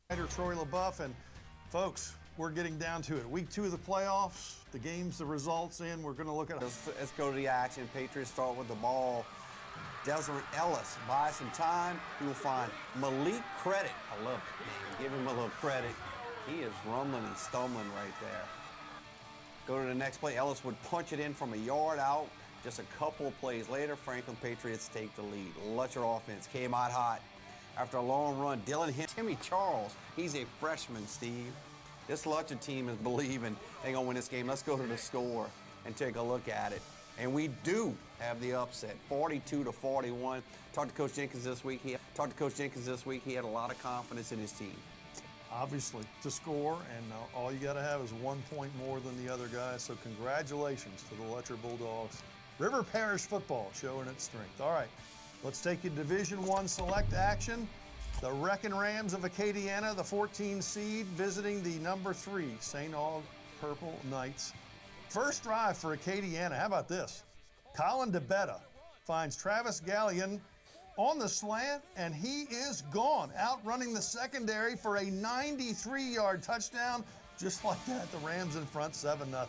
Troy LaBeouf, and folks, we're getting down to it. Week 2 of the playoffs, the games, the results in. We're going to look at it. Let's go to the action. Patriots start with the ball. Desiree Ellis buys some time. He will find Malik Credit. I love it, man. Give him a little credit. He is rumbling and stumbling right there. Go to the next play. Ellis would punch it in from a yard out. Just a couple of plays later, Franklin Patriots take the lead. Lutcher offense came out hot. After a long run, Dylan hit Timmy Charles. He's a freshman, Steve. This Lutcher team is believing they're going to win this game. Let's go to the score and take a look at it. And we do have the upset, 42-41. Talked to Coach Jenkins this week. He had a lot of confidence in his team. Obviously, to score, and all you got to have is 1 point more than the other guys. So congratulations to the Lutcher Bulldogs. River Parish football showing its strength. All right, let's take you to Division I select action. The Wrecking Rams of Acadiana, the 14 seed, visiting the number 3 St. Aug Purple Knights. First drive for Acadiana. How about this? Colin DeBetta finds Travis Gallion on the slant, and he is gone, outrunning the secondary for a 93-yard touchdown. Just like that, the Rams in front, 7-0.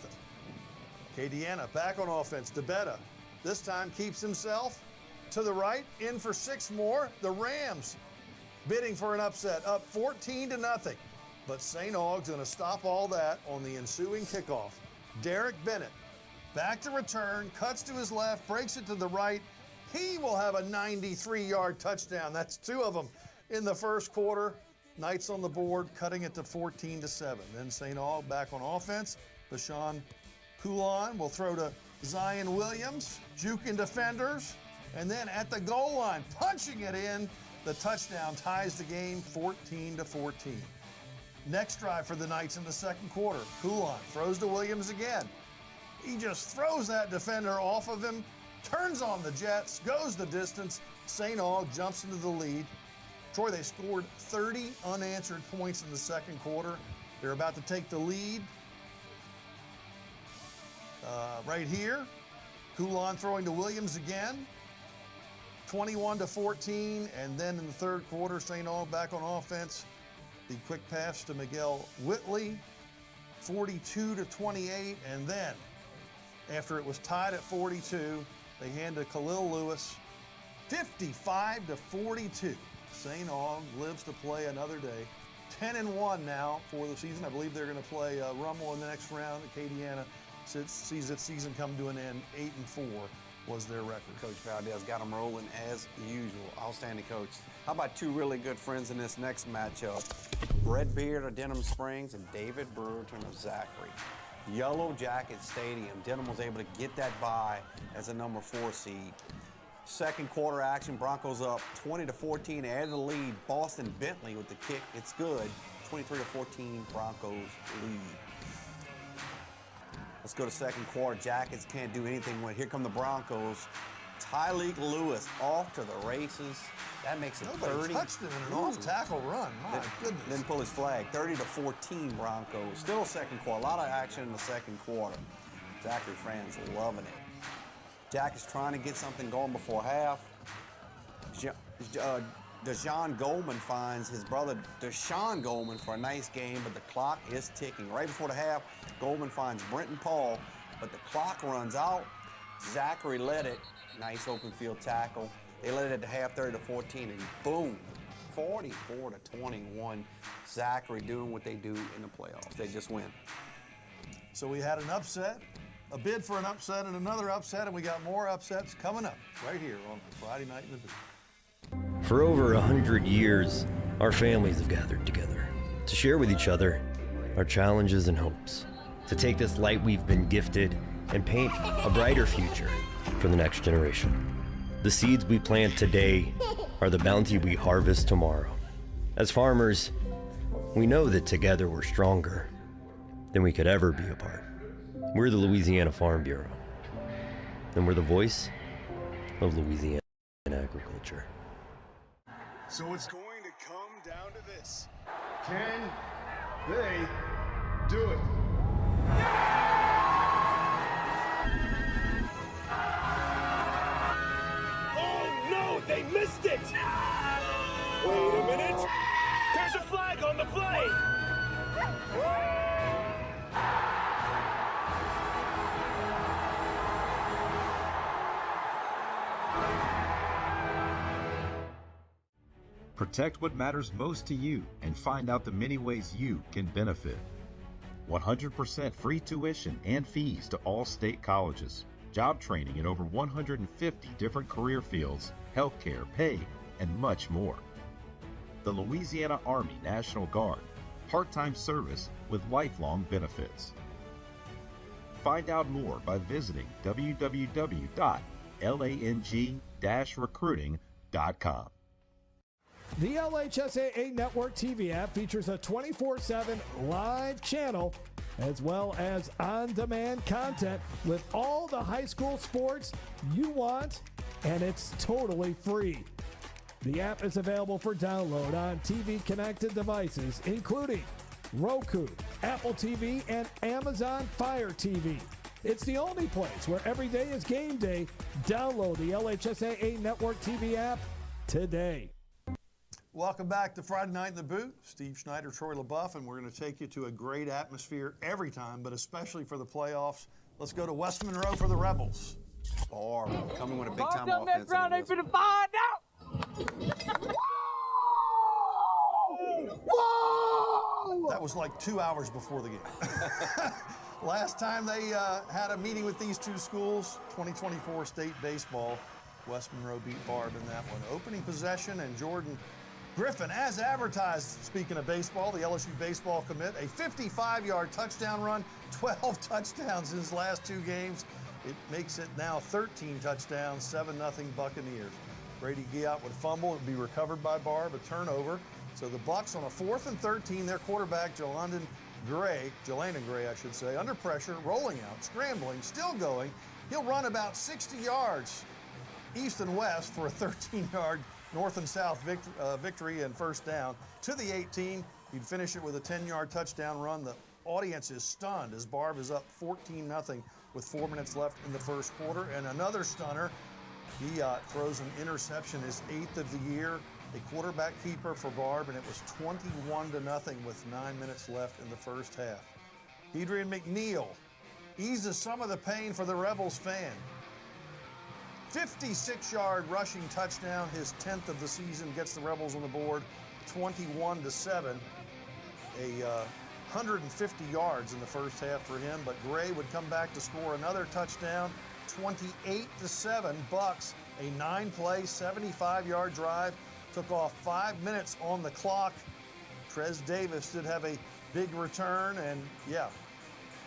Acadiana back on offense. DeBetta this time keeps himself to the right, in for 6 more. The Rams bidding for an upset, up 14-0. But St. Aug's going to stop all that on the ensuing kickoff. Derek Bennett back to return, cuts to his left, breaks it to the right. He will have a 93-yard touchdown. That's 2 of them in the first quarter. Knights on the board, cutting it to 14-7. Then St. Aug back on offense. Bashan Coulon will throw to Zion Williams, juking defenders, and then at the goal line, punching it in. The touchdown ties the game 14-14. Next drive for the Knights in the second quarter. Coulon throws to Williams again. He just throws that defender off of him, turns on the Jets, goes the distance. St. Aug jumps into the lead. Troy, they scored 30 unanswered points in the second quarter. They're about to take the lead. Right here, Coulon throwing to Williams again. 21-14, and then in the third quarter, St. Aug back on offense. The quick pass to Miguel Whitley, 42-28, and then after it was tied at 42, they hand to Khalil Lewis, 55-42. St. Aug lives to play another day. 10-1 now for the season. I believe they're going to play Rummel in the next round. Acadiana sees its season come to an end. 8-4 was their record. Coach Valdez got them rolling as usual. Outstanding coach. How about 2 really good friends in this next matchup? Brett Beard of Denham Springs and David Brewerton of Zachary. Yellow Jacket Stadium. Denham was able to get that bye as a number 4 seed. Second quarter action, Broncos up 20-14, added the lead. Boston Bentley with the kick. It's good. 23-14, Broncos lead. Let's go to second quarter. Jackets can't do anything with it. Here come the Broncos. Tyleek Lewis off to the races. That makes it 30. Nobody touched him in an off-tackle run. My goodness. Didn't pull his flag. 30-14 Broncos. Still second quarter. A lot of action in the second quarter. Zachary fans loving it. Jack is trying to get something going before half. Deshaun Goldman finds his brother Deshaun Goldman for a nice game, but the clock is ticking. Right before the half, Goldman finds Brenton Paul, but the clock runs out. Zachary led it. Nice open field tackle. They led it at half, 30-14, and boom, 44-21. Zachary doing what they do in the playoffs. They just win. So we had an upset, a bid for an upset, and another upset, and we got more upsets coming up right here on Friday Night in the Booth. For over 100 years, our families have gathered together to share with each other our challenges and hopes, to take this light we've been gifted and paint a brighter future for the next generation. The seeds we plant today are the bounty we harvest tomorrow. As farmers, we know that together we're stronger than we could ever be apart. We're the Louisiana Farm Bureau, and we're the voice of Louisiana agriculture. So it's going to come down to this. Can they do it? Oh no, they missed it! Wait a minute. There's a flag on the play! Protect what matters most to you and find out the many ways you can benefit. 100% free tuition and fees to all state colleges. Job training in over 150 different career fields, healthcare, pay, and much more. The Louisiana Army National Guard, part-time service with lifelong benefits. Find out more by visiting www.lang-recruiting.com. The LHSAA Network TV app features a 24/7 live channel as well as on-demand content with all the high school sports you want, and it's totally free. The app is available for download on TV-connected devices, including Roku, Apple TV, and Amazon Fire TV. It's the only place where every day is game day. Download the LHSAA Network TV app today. Welcome back to Friday Night in the Boot. Steve Schneider, Troy LaBeouf, and we're going to take you to a great atmosphere every time, but especially for the playoffs. Let's go to West Monroe for the Rebels. Barb coming with a big-time That offense. ground ain't finna find out. That was like 2 hours before the game. Last time they had a meeting with these two schools, 2024 state baseball, West Monroe beat Barb in that one. Opening possession, and Jordan Griffin, as advertised, speaking of baseball, the LSU baseball commit, a 55-yard touchdown run, 12 touchdowns in his last two games. It makes it now 13 touchdowns, 7-0 Buccaneers. Brady Giat would fumble and be recovered by Barb, a turnover. So the Bucs on a 4th and 13, their quarterback, Jelena Gray, under pressure, rolling out, scrambling, still going. He'll run about 60 yards east and west for a 13-yard north and south victory and first down to the 18. He'd finish it with a 10-yard touchdown run. The audience is stunned as Barb is up 14-0 with 4 minutes left in the first quarter. And another stunner, he throws an interception, his 8th of the year, a quarterback keeper for Barb, and it was 21-0 with 9 minutes left in the first half. Adrian McNeil eases some of the pain for the Rebels fan. 56-yard rushing touchdown, his 10th of the season, gets the Rebels on the board, 21-7. 150 yards in the first half for him, but Gray would come back to score another touchdown, 28-7 Bucs. A 9-play, 75-yard drive took off 5 minutes on the clock. Trez Davis did have a big return, and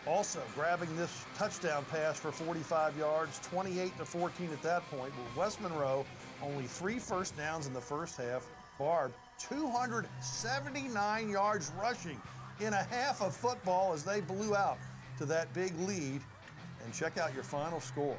also grabbing this touchdown pass for 45 yards, 28-14 at that point. With West Monroe, only 3 first downs in the first half. Barb, 279 yards rushing in a half of football as they blew out to that big lead. And check out your final score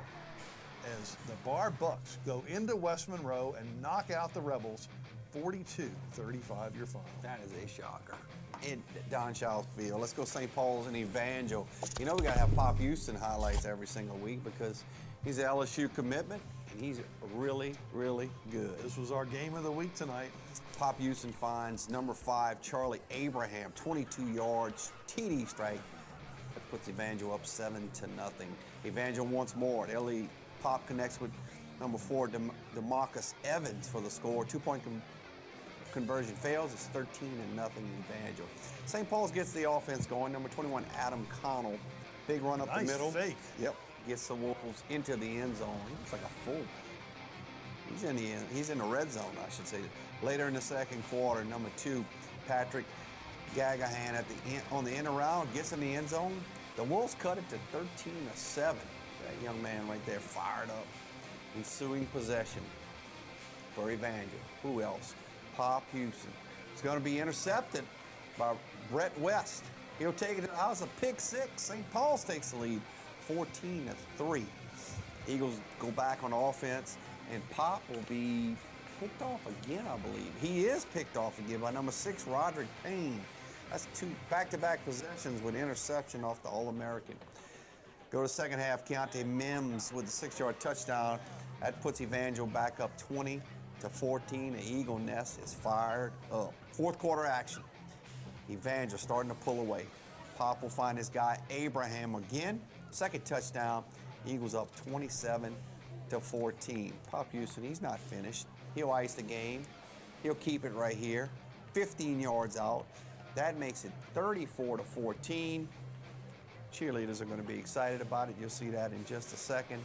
as the Barb Bucs go into West Monroe and knock out the Rebels 42-35 your final. That is a shocker. In Don Chiles Field. Let's go St. Paul's and Evangel. You know we gotta have Pop Houston highlights every single week because he's an LSU commitment and he's really, really good. This was our game of the week tonight. Pop Houston finds number 5, Charlie Abraham, 22 yards, TD strike. That puts Evangel up 7-0. Evangel wants more. LE Pop connects with number 4, DeMarcus Evans for the score. 2-point conversion fails. It's 13-0 Evangel. St. Paul's gets the offense going. Number 21, Adam Connell. Big run up the middle. Nice fake. Yep. Gets the Wolves into the end zone. He looks like a full. He's in the red zone, I should say. Later in the second quarter, number 2, Patrick Gagahan on the end around, gets in the end zone. The Wolves cut it to 13-7. That young man right there fired up. Ensuing possession for Evangel. Who else? Pop Houston. It's going to be intercepted by Brett West. He'll take it to the house, a pick 6. St. Paul's takes the lead, 14-3. Eagles go back on offense, and Pop will be picked off again, I believe. He is picked off again by number 6, Roderick Payne. That's 2 back-to-back possessions with interception off the All-American. Go to second half, Keontae Mims with the 6-yard touchdown. That puts Evangel back up to 14. The Eagle Nest is fired up. Fourth quarter action. Evangel starting to pull away. Pop will find his guy Abraham again. Second touchdown. Eagles up 27 to 14. Pop Houston, he's not finished. He'll ice the game. He'll keep it right here. 15 yards out. That makes it 34 to 14. Cheerleaders are going to be excited about it. You'll see that in just a second.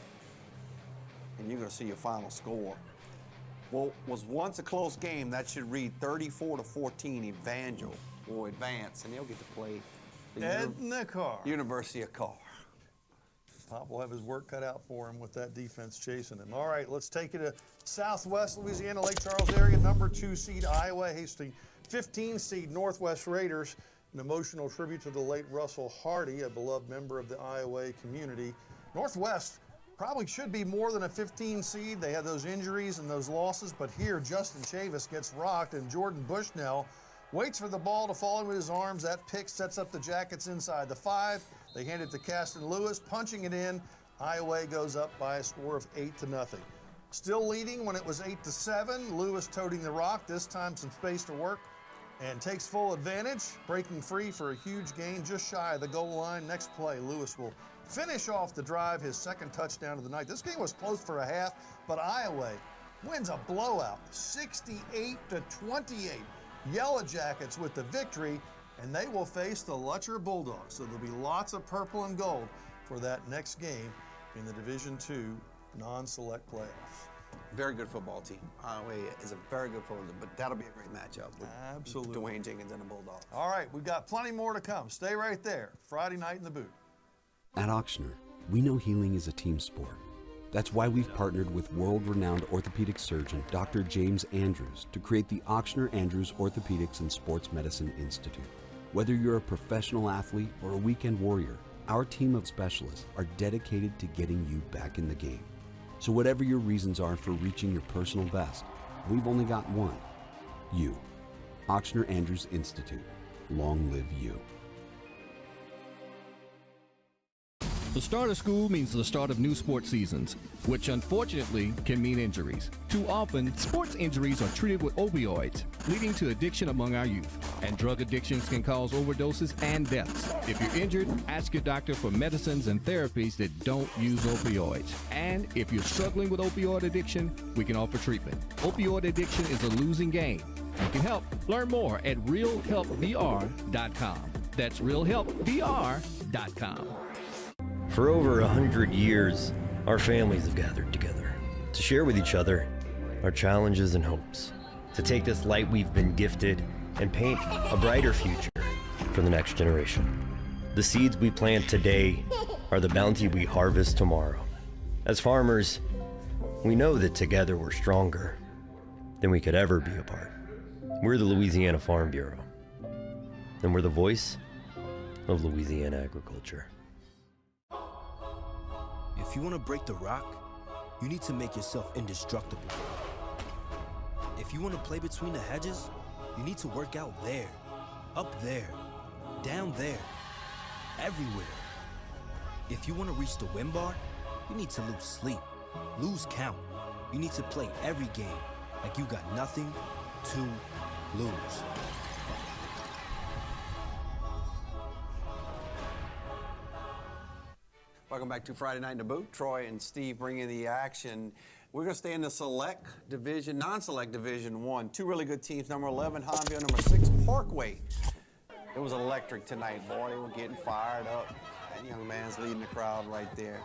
And you're going to see your final score. What was once a close game, that should read 34 to 14. Evangel will advance, and they'll get to play the University of Carr. Pop will have his work cut out for him with that defense chasing him. All right, let's take it to Southwest Louisiana, Lake Charles area. Number 2 seed Iowa hosting 15 seed Northwest Raiders. An emotional tribute to the late Russell Hardy, a beloved member of the Iowa community. Northwest probably should be more than a 15 seed. They had those injuries and those losses, but here Justin Chavis gets rocked, and Jordan Bushnell waits for the ball to fall into his arms. That pick sets up the Jackets inside the 5. They hand it to Caston Lewis, punching it in. Iowa goes up by a score of 8-0. Still leading when it was 8-7. Lewis toting the rock, this time some space to work, and takes full advantage, breaking free for a huge gain just shy of the goal line. Next play, Lewis will finish off the drive, his second touchdown of the night. This game was close for a half, but Iowa wins a blowout, 68-28. Yellow Jackets with the victory, and they will face the Lutcher Bulldogs. So there'll be lots of purple and gold for that next game in the Division II non-select playoffs. Very good football team. Iowa is a very good football team, but that'll be a great matchup with Absolutely. Dwayne Jenkins and the Bulldogs. All right, we've got plenty more to come. Stay right there. Friday night in the boot. At Ochsner, we know healing is a team sport. That's why we've partnered with world-renowned orthopedic surgeon Dr. James Andrews to create the Ochsner Andrews Orthopedics and Sports Medicine Institute. Whether you're a professional athlete or a weekend warrior, our team of specialists are dedicated to getting you back in the game. So whatever your reasons are for reaching your personal best, we've only got one: you. Ochsner Andrews Institute. Long live you. The start of school means the start of new sports seasons, which unfortunately can mean injuries. Too often, sports injuries are treated with opioids, leading to addiction among our youth. And drug addictions can cause overdoses and deaths. If you're injured, ask your doctor for medicines and therapies that don't use opioids. And if you're struggling with opioid addiction, we can offer treatment. Opioid addiction is a losing game. You can help. Learn more at realhelpvr.com. That's realhelpvr.com. For over 100 years, our families have gathered together to share with each other our challenges and hopes, to take this light we've been gifted and paint a brighter future for the next generation. The seeds we plant today are the bounty we harvest tomorrow. As farmers, we know that together we're stronger than we could ever be apart. We're the Louisiana Farm Bureau, and we're the voice of Louisiana agriculture. If you want to break the rock, you need to make yourself indestructible. If you want to play between the hedges, you need to work out there, up there, down there, everywhere. If you want to reach the win bar, you need to lose sleep, lose count. You need to play every game like you got nothing to lose. Welcome back to Friday Night in the Boot. Troy and Steve bringing the action. We're going to stay in the select division, non-select division 1. Two really good teams, number 11, Hanville, number 6, Parkway. It was electric tonight, boy. They were getting fired up. That young man's leading the crowd right there.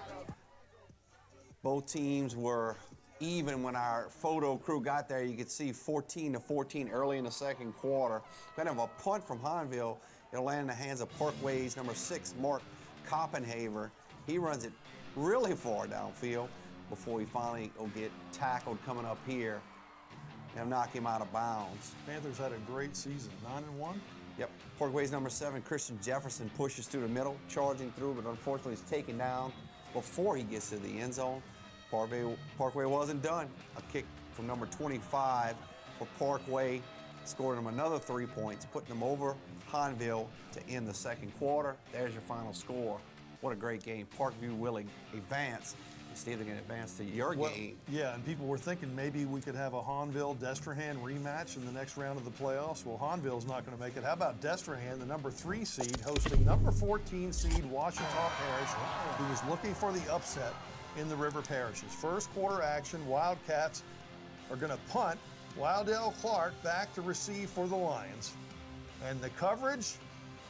Both teams were even when our photo crew got there. You could see 14-14 early in the second quarter. Kind of a punt from Hanville. It'll land in the hands of Parkway's number 6, Mark Koppenhaver. He runs it really far downfield before he finally will get tackled coming up here and knock him out of bounds. Panthers had a great season, 9-1. Yep. Parkway's number 7, Christian Jefferson, pushes through the middle, charging through, but unfortunately is taken down before he gets to the end zone. Parkway wasn't done. A kick from number 25 for Parkway, scored him another 3 points, putting them over Hanville to end the second quarter. There's your final score. What a great game. Parkview Willing advance see if they can advance to your Well, game. yeah, and people were thinking maybe we could have a Hahnville-Destrehan rematch in the next round of the playoffs. Well, Hahnville's not going to make it. How about Destrehan, the number 3 seed, hosting number 14 seed Washita Parish, who was looking for the upset in the River Parishes. First quarter action, Wildcats are going to punt. Wildell Clark back to receive for the Lions. And the coverage,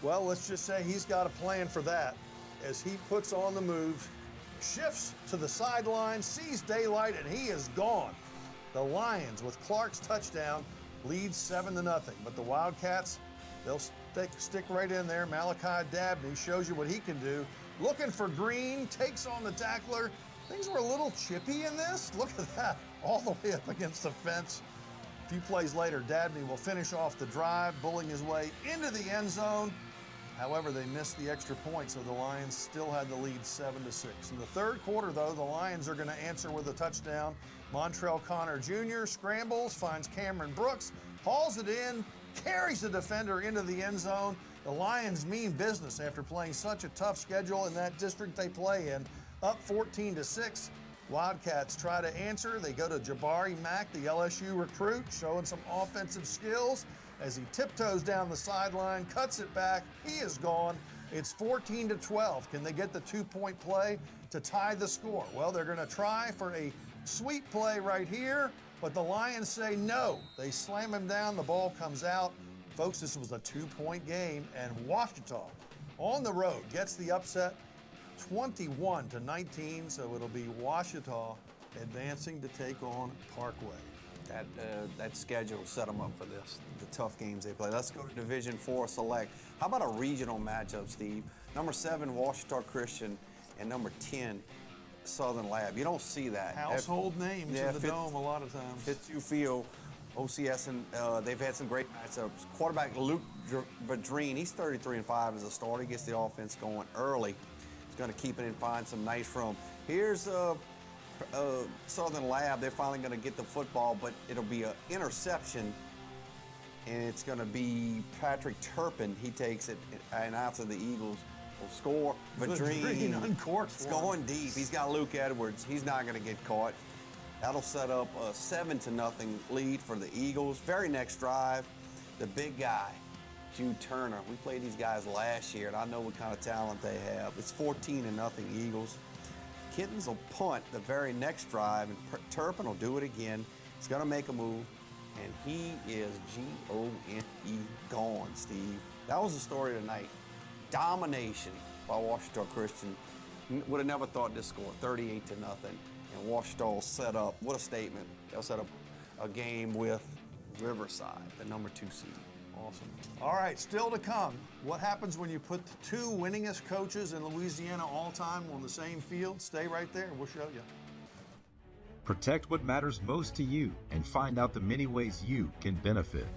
well, let's just say he's got a plan for that as he puts on the move, shifts to the sideline, sees daylight, and he is gone. The Lions, with Clark's touchdown, lead 7-0. But the Wildcats, they'll stick right in there. Malachi Dabney shows you what he can do. Looking for Green, takes on the tackler. Things were a little chippy in this. Look at that, all the way up against the fence. A few plays later, Dabney will finish off the drive, bullying his way into the end zone. However, they missed the extra point, so the Lions still had the lead 7-6. In the third quarter, though, the Lions are going to answer with a touchdown. Montrell Connor Jr. scrambles, finds Cameron Brooks, hauls it in, carries the defender into the end zone. The Lions mean business after playing such a tough schedule in that district they play in. Up 14-6. Wildcats try to answer. They go to Jabari Mack, the LSU recruit, showing some offensive skills. As he tiptoes down the sideline, cuts it back, he is gone. It's 14-12. Can they get the 2-point play to tie the score? Well, they're going to try for a sweep play right here, but the Lions say no. They slam him down, the ball comes out. Folks, this was a 2-point game, and Washita on the road gets the upset 21-19, so it'll be Washita advancing to take on Parkway. That schedule set them up for this, the tough games they play. Let's go to Division IV Select. How about a regional matchup, Steve? Number 7, Washita Christian, and number 10, Southern Lab. You don't see that. Household names in the Dome a lot of times. Fitzhugh Field, OCS, and they've had some great matchups. Quarterback Luke Vadrine, he's 33-5 as a starter. He gets the offense going early. He's going to keep it and find some nice room. Here's Southern Lab. They're finally going to get the football, but it'll be an interception, and it's going to be Patrick Turpin. He takes it, and after the Eagles will score. Vadrine uncorked. It's going deep. He's got Luke Edwards. He's not going to get caught. That'll set up a 7-0 lead for the Eagles. Very next drive, the big guy, Jude Turner. We played these guys last year, and I know what kind of talent they have. It's 14-0 Eagles. Kittens will punt the very next drive, and Turpin will do it again. He's going to make a move, and he is G-O-N-E gone, Steve. That was the story tonight. Domination by Washita Christian. Would have never thought this score, 38-0. And Washita will set up, what a statement. They'll set up a game with Riverside, the number 2 seed. Awesome. All right, still to come. What happens when you put the 2 winningest coaches in Louisiana all time on the same field? Stay right there, we'll show you. Protect what matters most to you and find out the many ways you can benefit.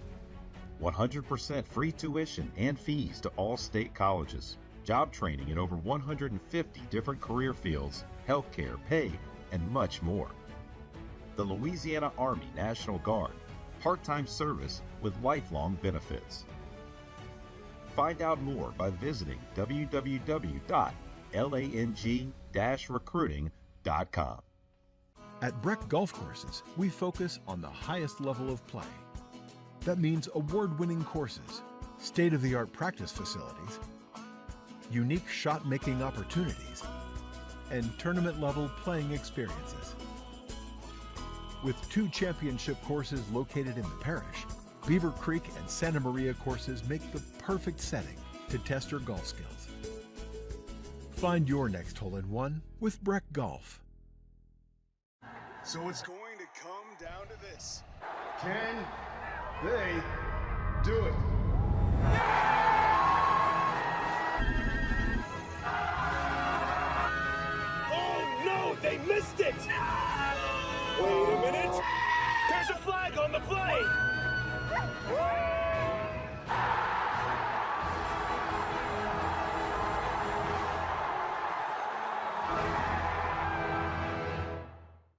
100% free tuition and fees to all state colleges. Job training in over 150 different career fields, healthcare, pay, and much more. The Louisiana Army National Guard. Part-time service with lifelong benefits. Find out more by visiting www.lang-recruiting.com. At Breck Golf Courses, we focus on the highest level of play. That means award-winning courses, state-of-the-art practice facilities, unique shot-making opportunities, and tournament-level playing experiences. With 2 championship courses located in the parish, Beaver Creek and Santa Maria courses make the perfect setting to test your golf skills. Find your next hole-in-one with Breck Golf. So it's going to come down to this. Can they do it? Oh no, they missed it! Wait a minute! There's a flag on the play!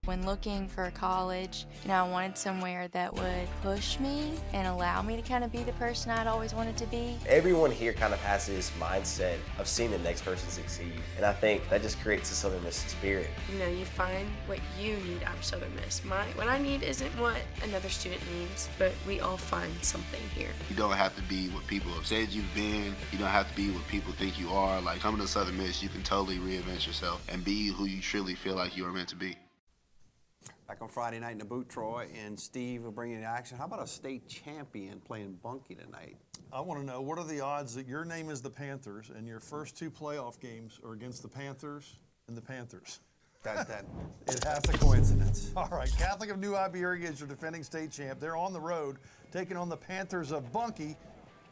When when looking for college, I wanted somewhere that would push me and allow me to kind of be the person I'd always wanted to be. Everyone here kind of has this mindset of seeing the next person succeed, and I think that just creates a Southern Miss spirit. You find what you need out of Southern Miss. What I need isn't what another student needs, but we all find something here. You don't have to be what people have said you've been. You don't have to be what people think you are. Like, coming to Southern Miss, you can totally reinvent yourself and be who you truly feel like you are meant to be. Back on Friday night in the boot, Troy and Steve will bring you the action. How about a state champion playing Bunkie tonight? I want to know, what are the odds that your name is the Panthers and your first 2 playoff games are against the Panthers and the Panthers? That's a coincidence. All right, Catholic of New Iberia is your defending state champ. They're on the road taking on the Panthers of Bunkie.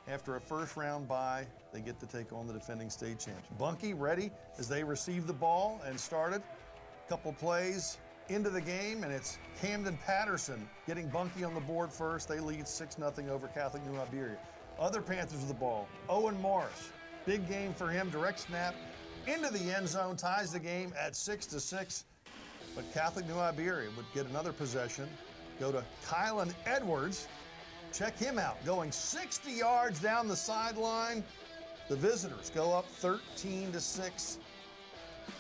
After a first-round bye, they get to take on the defending state champs. Bunkie ready as they receive the ball and started. A couple plays into the game, and it's Camden Patterson getting Bunkie on the board first. They lead 6-0 over Catholic New Iberia. Other Panthers with the ball, Owen Morris. Big game for him, direct snap into the end zone, ties the game at 6-6. But Catholic New Iberia would get another possession, go to Kylan Edwards. Check him out, going 60 yards down the sideline. The visitors go up 13-6.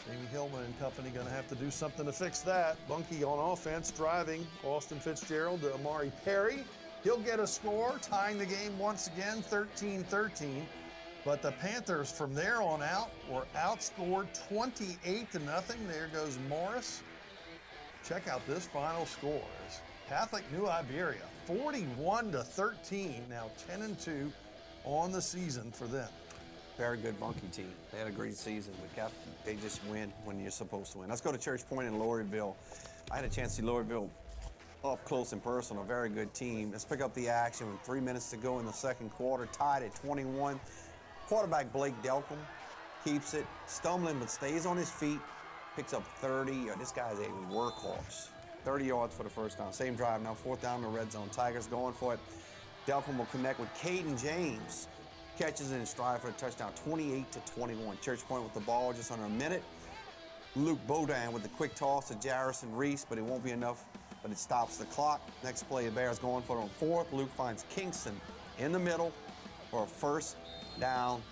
Jamie Hillman and company going to have to do something to fix that. Bunkie on offense, driving. Austin Fitzgerald to Amari Perry. He'll get a score, tying the game once again, 13-13. But the Panthers from there on out were outscored 28-0. There goes Morris. Check out this final score. It's Catholic New Iberia, 41-13. Now 10-2 on the season for them. Very good Bunkie team. They had a great season, but they just win when you're supposed to win. Let's go to Church Point in Laureaville. I had a chance to see Laureaville up close and personal, a very good team. Let's pick up the action with 3 minutes to go in the second quarter, tied at 21. Quarterback Blake Delcom keeps it, stumbling but stays on his feet, picks up 30. This guy's a workhorse. 30 yards for the first down. Same drive now, 4th down in the red zone. Tigers going for it. Delcom will connect with Caden James. Catches in his stride for a touchdown, 28-21. Church Point with the ball, just under a minute. Luke Bodan with the quick toss to Jarrison Reese, but it won't be enough, but it stops the clock. Next play, the Bears going for it on 4th. Luke finds Kingston in the middle for a first down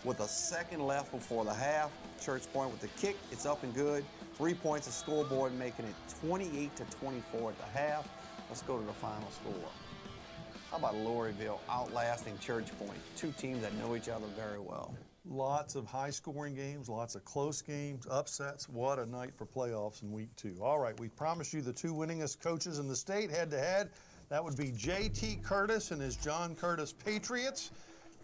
with a second left before the half. Church Point with the kick, it's up and good. 3 points of scoreboard, making it 28-24 at the half. Let's go to the final score. How about Laureaville outlasting Church Point? 2 teams that know each other very well. Lots of high-scoring games, lots of close games, upsets. What a night for playoffs in week 2. All right, we promised you the 2 winningest coaches in the state head-to-head. That would be J.T. Curtis and his John Curtis Patriots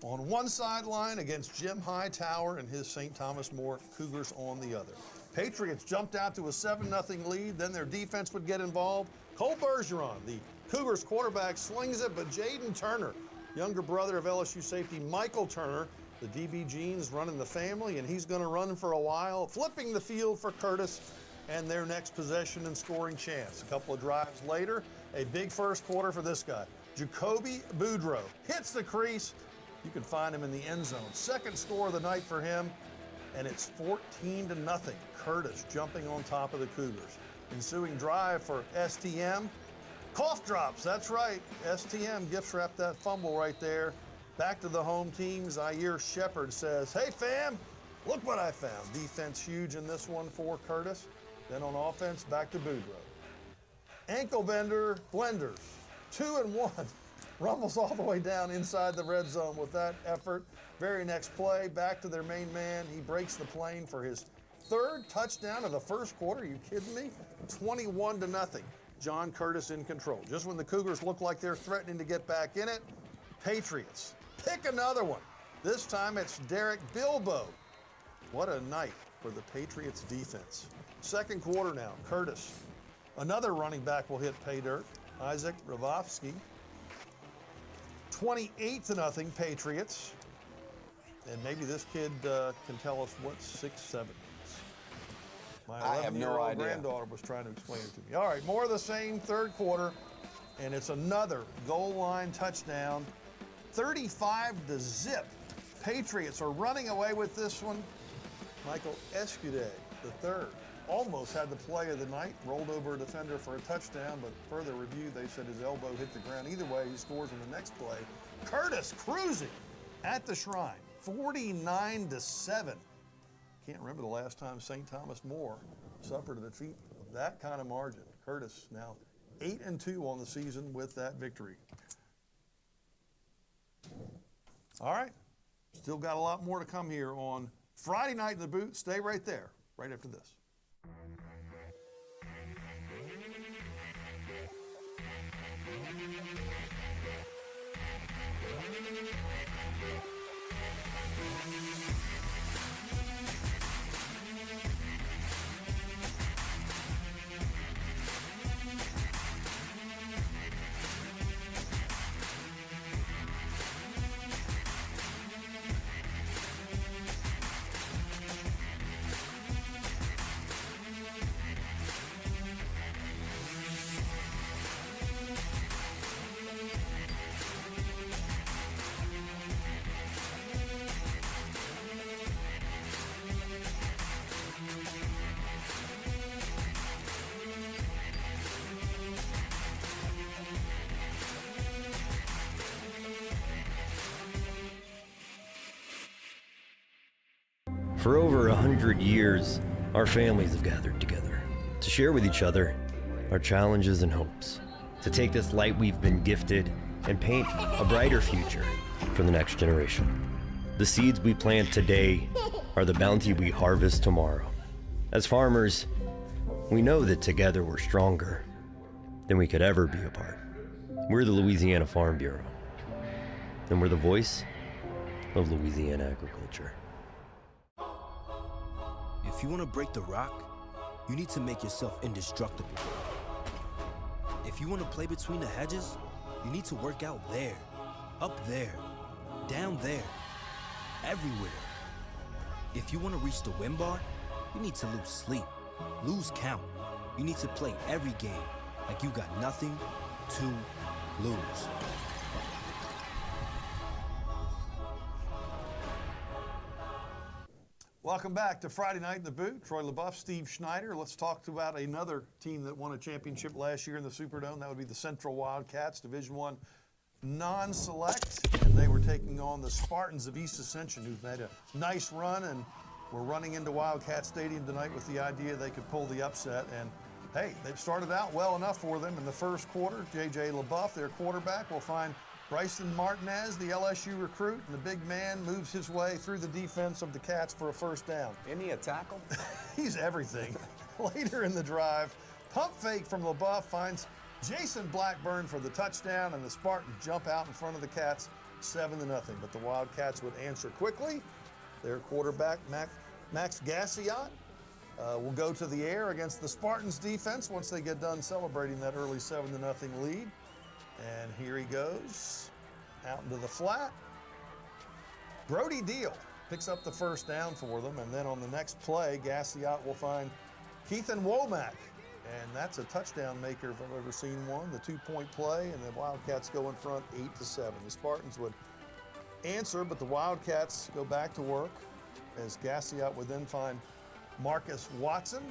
on one sideline against Jim Hightower and his St. Thomas More Cougars on the other. Patriots jumped out to a 7-0 lead, then their defense would get involved. Cole Bergeron, the Cougars quarterback, slings it, but Jaden Turner, younger brother of LSU safety Michael Turner, the DB genes running the family, and he's going to run for a while, flipping the field for Curtis and their next possession and scoring chance. A couple of drives later, a big first quarter for this guy. Jacoby Boudreaux hits the crease. You can find him in the end zone. Second score of the night for him, and it's 14-0. Curtis jumping on top of the Cougars. Ensuing drive for STM. Cough drops, that's right. STM gift wrapped that fumble right there. Back to the home team. Zaire Shepard says, hey fam, look what I found. Defense huge in this one for Curtis. Then on offense, back to Boudreaux. Ankle bender, Blenders, 2-1. Rumbles all the way down inside the red zone with that effort. Very next play, back to their main man. He breaks the plane for his 3rd touchdown of the first quarter. Are you kidding me? 21-0. John Curtis in control. Just when the Cougars look like they're threatening to get back in it, Patriots pick another one. This time it's Derek Bilbo. What a night for the Patriots defense. Second quarter now, Curtis. Another running back will hit pay dirt. Isaac Ravofsky. 28-0 Patriots. And maybe this kid can tell us what 6-7 is. My 11-year-old granddaughter was trying to explain it to me. All right, more of the same, third quarter, and it's another goal line touchdown. 35-0. Patriots are running away with this one. Michael Escude, the third. almost had the play of the night, rolled over a defender for a touchdown, but further review, they said his elbow hit the ground. Either way, he scores in the next play. Curtis cruising at the Shrine, 49-7. Can't remember the last time St. Thomas More suffered a defeat of that kind of margin. Curtis now 8-2 on the season with that victory. All right, still got a lot more to come here on Friday Night in the Boot. Stay right there, right after this. For over 100 years, our families have gathered together to share with each other our challenges and hopes, to take this light we've been gifted and paint a brighter future for the next generation. The seeds we plant today are the bounty we harvest tomorrow. As farmers, we know that together we're stronger than we could ever be apart. We're the Louisiana Farm Bureau, and we're the voice of Louisiana agriculture. If you want to break the rock, you need to make yourself indestructible. If you want to play between the hedges, you need to work out there, up there, down there, everywhere. If you want to reach the win bar, you need to lose sleep, lose count. You need to play every game like you got nothing to lose. Welcome back to Friday Night in the Boot. Troy LaBeouf, Steve Schneider. Let's talk about another team that won a championship last year in the Superdome. That would be the Central Wildcats, Division I non-select. And they were taking on the Spartans of East Ascension, who've made a nice run and were running into Wildcat Stadium tonight with the idea they could pull the upset. And hey, they've started out well enough for them in the first quarter. J.J. LaBeouf, their quarterback, will find Bryson Martinez, the LSU recruit, and the big man moves his way through the defense of the Cats for a first down. Isn't he a tackle? He's everything. Later in the drive, pump fake from LaBeouf finds Jason Blackburn for the touchdown, and the Spartans jump out in front of the Cats 7-0. But the Wildcats would answer quickly. Their quarterback, Max Gassiot, will go to the air against the Spartans defense once they get done celebrating that early 7-0 lead. And here he goes, out into the flat. Brody Deal picks up the first down for them, and then on the next play, Gassiot will find Keithan Womack, and that's a touchdown maker if I've ever seen one. The 2-point play, and the Wildcats go in front 8-7. The Spartans would answer, but the Wildcats go back to work as Gassiot would then find Marcus Watson.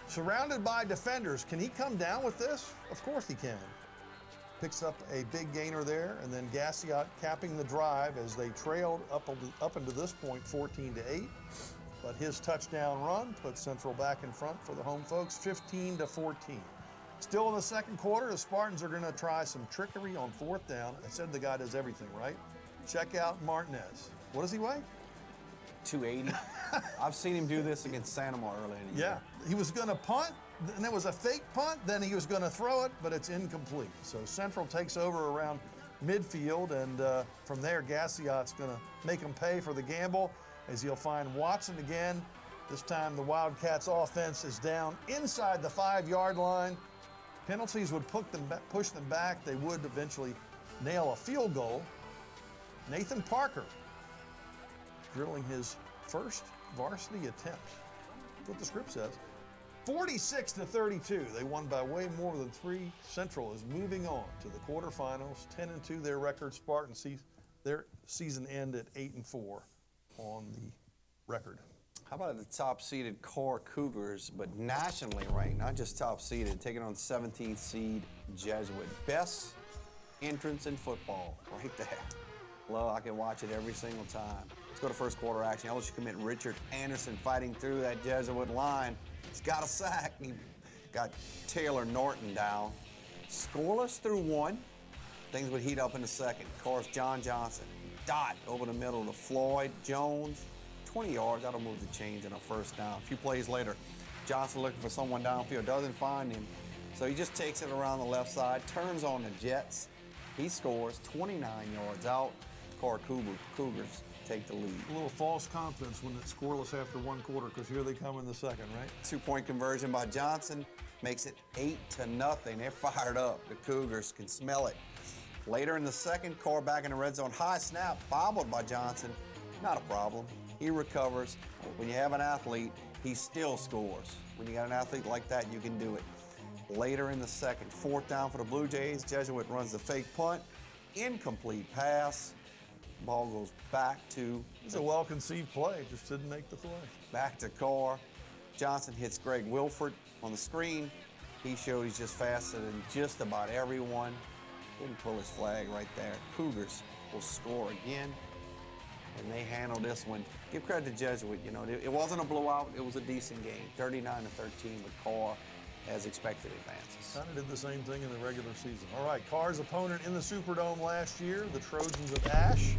Surrounded by defenders, can he come down with this? Of course he can. Picks up a big gainer there, and then Gassiot capping the drive as they trailed up into this point 14-8. But his touchdown run puts Central back in front for the home folks, 15-14. Still in the second quarter, the Spartans are going to try some trickery on fourth down. I said the guy does everything, right? Check out Martinez. What does he weigh? 280. I've seen him do this against Santa Mar early in the year. He was going to punt, and it was a fake punt, then he was going to throw it, but it's incomplete. So Central takes over around midfield, and from there, Gassiot's going to make them pay for the gamble as he'll find Watson again. This time the Wildcats offense is down inside the 5-yard line. Penalties would push them back. They would eventually nail a field goal. Nathan Parker drilling his first varsity attempt. That's what the script says. 46-32. They won by way more than 3. Central is moving on to the quarterfinals. 10-2 their record. Spartans their season end at 8-4 on the record. How about the top-seeded Core Cougars, but nationally ranked, not just top-seeded, taking on 17th seed Jesuit. Best entrance in football, right there. Well, I can watch it every single time. Let's go to first quarter action. LSU commit Richard Anderson fighting through that Jesuit line. He's got a sack. He got Taylor Norton down. Scoreless through one. Things would heat up in the second. Of course, John Johnson. Dot over the middle to Floyd Jones. 20 yards. That'll move the chains in a first down. A few plays later, Johnson looking for someone downfield. Doesn't find him. So he just takes it around the left side. Turns on the Jets. He scores 29 yards out. Core Cougars take the lead. A little false confidence when it's scoreless after one quarter, because here they come in the second, right? 2-point conversion by Johnson makes it 8-0. They're fired up. The Cougars can smell it. Later in the second, Core back in the red zone. High snap, bobbled by Johnson. Not a problem. He recovers. When you have an athlete, he still scores. When you got an athlete like that, you can do it. Later in the second, 4th down for the Blue Jays. Jesuit runs the fake punt. Incomplete pass. Ball goes back to... It's a well-conceived play, just didn't make the play. Back to Core. Johnson hits Greg Wilford on the screen. He showed he's just faster than just about everyone. Didn't pull his flag right there. Cougars will score again, and they handle this one. Give credit to Jesuit. You know, it wasn't a blowout. It was a decent game. 39-13, but Core, as expected, advances. Kind of did the same thing in the regular season. All right, Carr's opponent in the Superdome last year, the Trojans of Ash,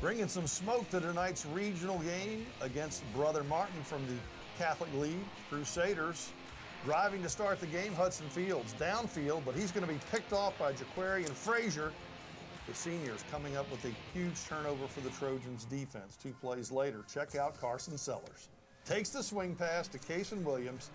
bringing some smoke to tonight's regional game against Brother Martin from the Catholic League. Crusaders driving to start the game. Hudson Fields downfield, but he's going to be picked off by Jaquarian Frazier. The seniors coming up with a huge turnover for the Trojans defense. 2 plays later, check out Carson Sellers. Takes the swing pass to Kason Williams,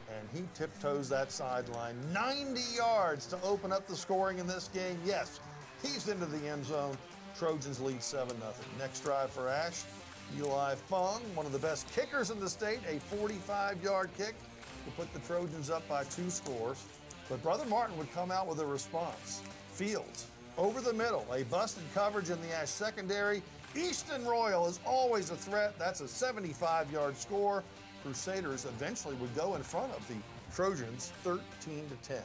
and he tiptoes that sideline 90 yards to open up the scoring in this game. Yes, he's into the end zone. Trojans lead 7-0. Next drive for Ash, Eli Fung, one of the best kickers in the state, a 45-yard kick to put the Trojans up by 2 scores. But Brother Martin would come out with a response. Fields over the middle, a busted coverage in the Ash secondary. Easton Royal is always a threat. That's a 75-yard score. Crusaders eventually would go in front of the Trojans 13-10.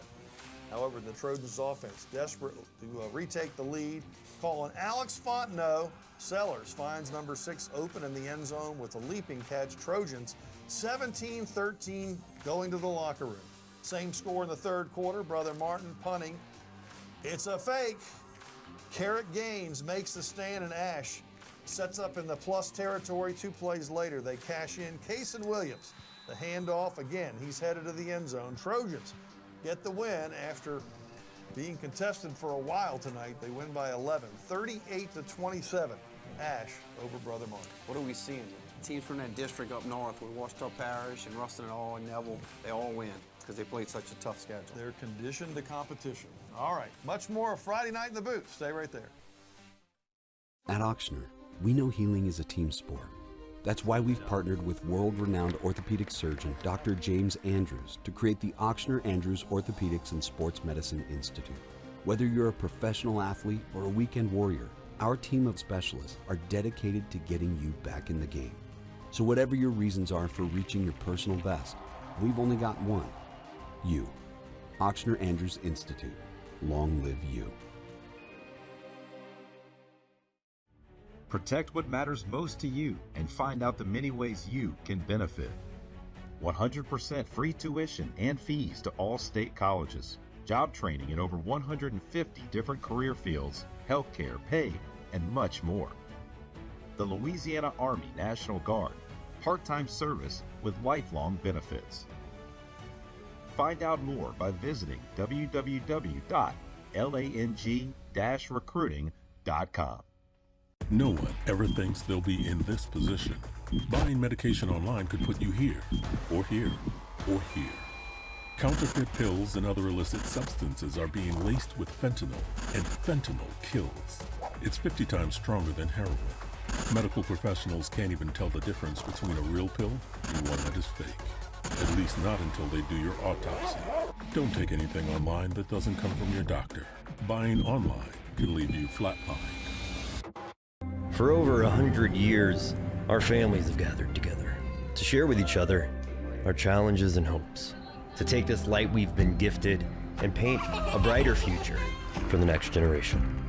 However, the Trojans offense desperate to retake the lead, calling Alex Fontenot. Sellers finds number 6 open in the end zone with a leaping catch. Trojans 17-13 going to the locker room. Same score in the third quarter. Brother Martin punting. It's a fake. Carrot Gaines makes the stand, and Ash sets up in the plus territory. 2 plays later, they cash in. Kason Williams, the handoff again. He's headed to the end zone. Trojans get the win after being contested for a while tonight. They win by 11, 38-27. Ash over Brother Martin. What are we seeing? Teams from that district up north with Washita Parish and Ruston et al. And Neville, they all win because they played such a tough schedule. They're conditioned to competition. All right, much more of Friday Night in the Booth. Stay right there. At Auctioner, we know healing is a team sport. That's why we've partnered with world-renowned orthopedic surgeon Dr. James Andrews to create the Auctioner Andrews Orthopedics and Sports Medicine Institute. Whether you're a professional athlete or a weekend warrior, our team of specialists are dedicated to getting you back in the game. So whatever your reasons are for reaching your personal best, we've only got one. You. Auctioner Andrews Institute. Long live you. Protect what matters most to you and find out the many ways you can benefit. 100% free tuition and fees to all state colleges. Job training in over 150 different career fields, healthcare, pay, and much more. The Louisiana Army National Guard. Part-time service with lifelong benefits. Find out more by visiting www.lang-recruiting.com. No one ever thinks they'll be in this position. Buying medication online could put you here, or here, or here. Counterfeit pills and other illicit substances are being laced with fentanyl, and fentanyl kills. It's 50 times stronger than heroin. Medical professionals can't even tell the difference between a real pill and one that is fake. At least not until they do your autopsy. Don't take anything online that doesn't come from your doctor. Buying online can leave you flatlined. For over 100 years, our families have gathered together to share with each other our challenges and hopes, to take this light we've been gifted and paint a brighter future for the next generation.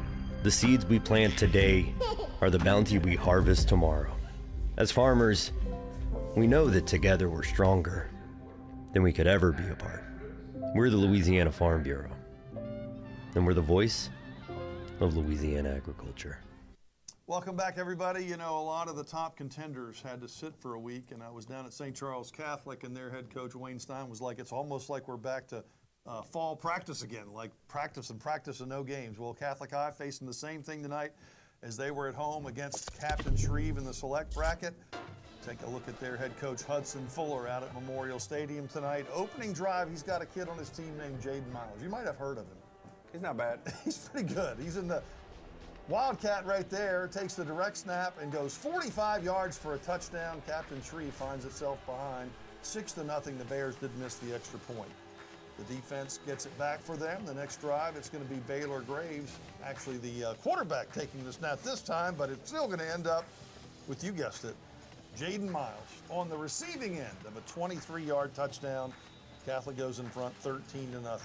The seeds we plant today are the bounty we harvest tomorrow. As farmers, we know that together we're stronger than we could ever be apart. We're the Louisiana Farm Bureau, and we're the voice of Louisiana agriculture. Welcome back, everybody. You know, a lot of the top contenders had to sit for a week, and I was down at St. Charles Catholic, and their head coach, Wayne Stein, was like, it's almost like we're back to fall practice again, like practice and no games. Well, Catholic High facing the same thing tonight as they were at home against Captain Shreve in the select bracket. Take a look at their head coach, Hudson Fuller, out at Memorial Stadium tonight. Opening drive, he's got a kid on his team named Jaden Miles. You might have heard of him. He's not bad. He's pretty good. He's in the Wildcat right there, takes the direct snap and goes 45 yards for a touchdown. Captain Shreve finds itself behind 6-0. The Bears did miss the extra point. The defense gets it back for them. The next drive, it's going to be Baylor Graves, actually the quarterback taking the snap this time, but it's still going to end up with, you guessed it, Jaden Miles on the receiving end of a 23-yard touchdown. Catholic goes in front 13-0.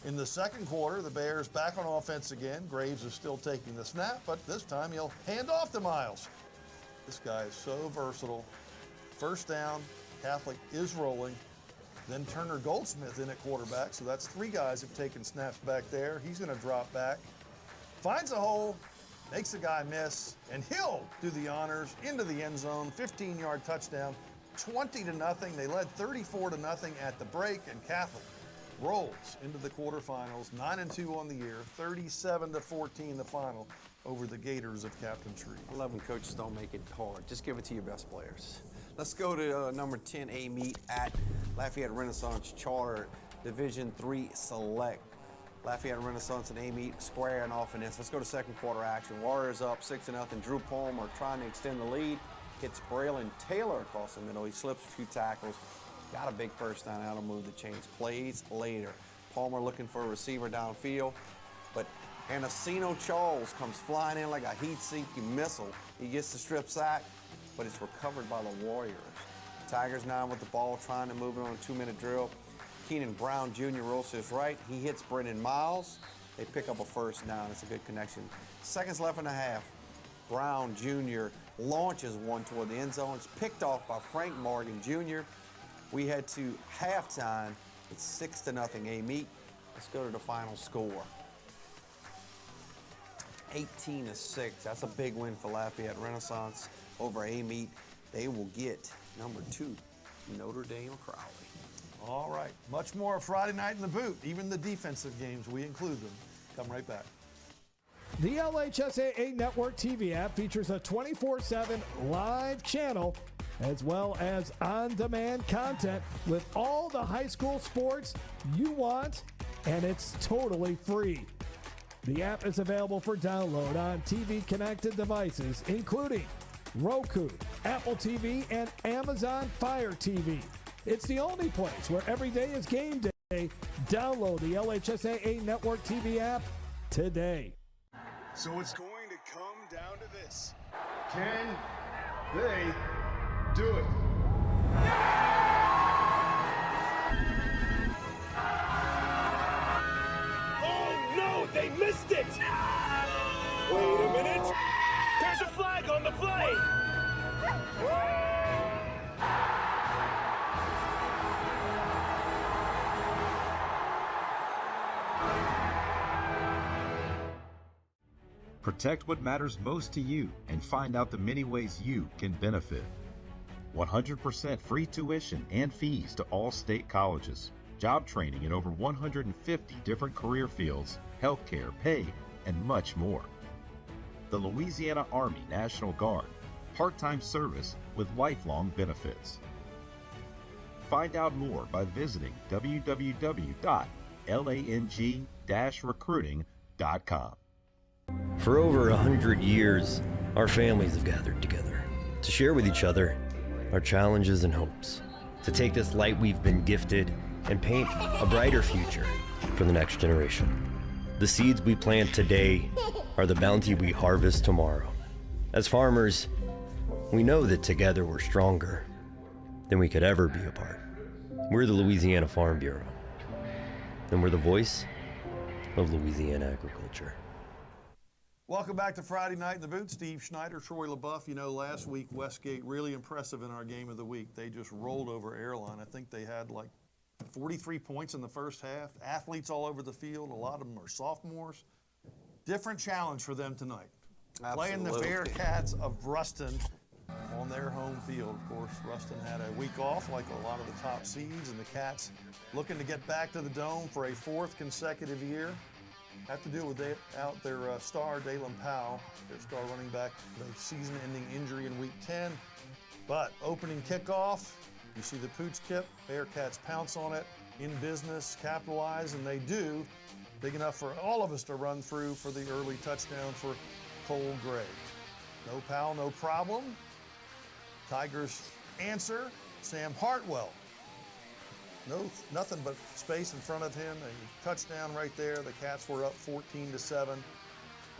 In the second quarter, the Bears back on offense again. Graves is still taking the snap, but this time he'll hand off to Miles. This guy is so versatile. First down, Catholic is rolling. Then Turner Goldsmith in at quarterback, so that's three guys have taken snaps back there. He's going to drop back, finds a hole, makes a guy miss, and he'll do the honors into the end zone. 15-yard touchdown, 20-0. They led 34-0 at the break, and Catholic rolls into the quarterfinals, 9-2 on the year, 37-14 the final over the Gators of Captain Shreve. I love when coaches don't make it hard. Just give it to your best players. Let's go to number 10 A meet at Lafayette Renaissance Charter Division III Select. Lafayette Renaissance and A meet squaring off in this. Let's go to second quarter action. Warriors up 6-0. Drew Palmer trying to extend the lead. Hits Braylon Taylor across the middle. He slips a few tackles. Got a big first down. That'll move the chains. Plays later. Palmer looking for a receiver downfield, but Anacino Charles comes flying in like a heat-seeking missile. He gets the strip sack, but it's recovered by the Warriors. Tigers now with the ball, trying to move it on a 2-minute drill. Keenan Brown Jr. rolls to his right. He hits Brendan Miles. They pick up a first down. It's a good connection. Seconds left in the half. Brown Jr. launches one toward the end zone. It's picked off by Frank Morgan Jr. We head to halftime. It's 6-0 A meet. Let's go to the final score. 18-6. That's a big win for Lafayette Renaissance over A meet. They will get number 2, Notre Dame Crowley. All right, much more Friday night in the boot. Even the defensive games, we include them. Come right back. The LHSAA Network TV app features a 24/7 live channel as well as on-demand content with all the high school sports you want, and it's totally free. The app is available for download on TV-connected devices, including Roku, Apple TV, and Amazon Fire TV. It's the only place where every day is game day. Download the LHSAA Network TV app today. So it's going to come down to this. Can they do it? Oh no, they missed it! Wait a minute. There's a flag on the play. Protect what matters most to you and find out the many ways you can benefit. 100% free tuition and fees to all state colleges. Job training in over 150 different career fields, healthcare, pay, and much more. The Louisiana Army National Guard, part-time service with lifelong benefits. Find out more by visiting www.lang-recruiting.com. For over 100 years, our families have gathered together to share with each other our challenges and hopes, to take this light we've been gifted and paint a brighter future for the next generation. The seeds we plant today are the bounty we harvest tomorrow. As farmers, we know that together we're stronger than we could ever be apart. We're the Louisiana Farm Bureau, and we're the voice of Louisiana agriculture. Welcome back to Friday Night in the Booth. Steve Schneider, Troy LaBeouf. You know, last week, Westgate really impressive in our game of the week. They just rolled over Airline. I think they had like 43 points in the first half. Athletes all over the field. A lot of them are sophomores. Different challenge for them tonight. Playing the Bearcats of Ruston on their home field. Of course, Ruston had a week off like a lot of the top seeds, and the Cats looking to get back to the Dome for a 4th consecutive year. Have to deal with their star, Dalen Powell, their star running back, the season-ending injury in Week 10. But opening kickoff, you see the pooch kip, Bearcats pounce on it, in business, capitalize, and they do. Big enough for all of us to run through for the early touchdown for Cole Gray. No Powell, no problem. Tigers answer, Sam Hartwell. Nothing but space in front of him. A touchdown right there. The Cats were up 14-7.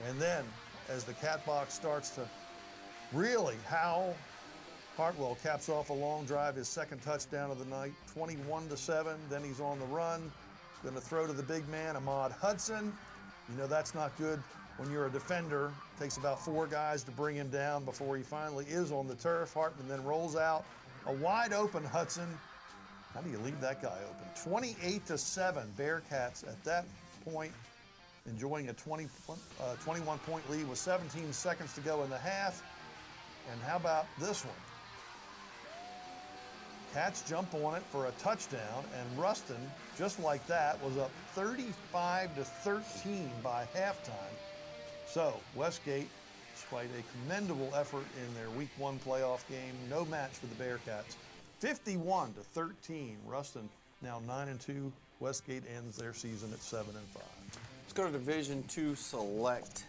And then, as the Cat box starts to really howl, Hartwell caps off a long drive, his 2nd touchdown of the night, 21-7. Then he's on the run. Going to throw to the big man, Ahmad Hudson. You know that's not good when you're a defender. It takes about 4 guys to bring him down before he finally is on the turf. Hartman then rolls out a wide open Hudson. How do you leave that guy open? 28-7, Bearcats at that point enjoying a 21-point lead with 17 seconds to go in the half. And how about this one? Cats jump on it for a touchdown, and Ruston, just like that, was up 35-13 by halftime. So Westgate, despite a commendable effort in their Week 1 playoff game, no match for the Bearcats. 51-13. Ruston now 9-2. Westgate ends their season at 7-5. Let's go to Division II Select.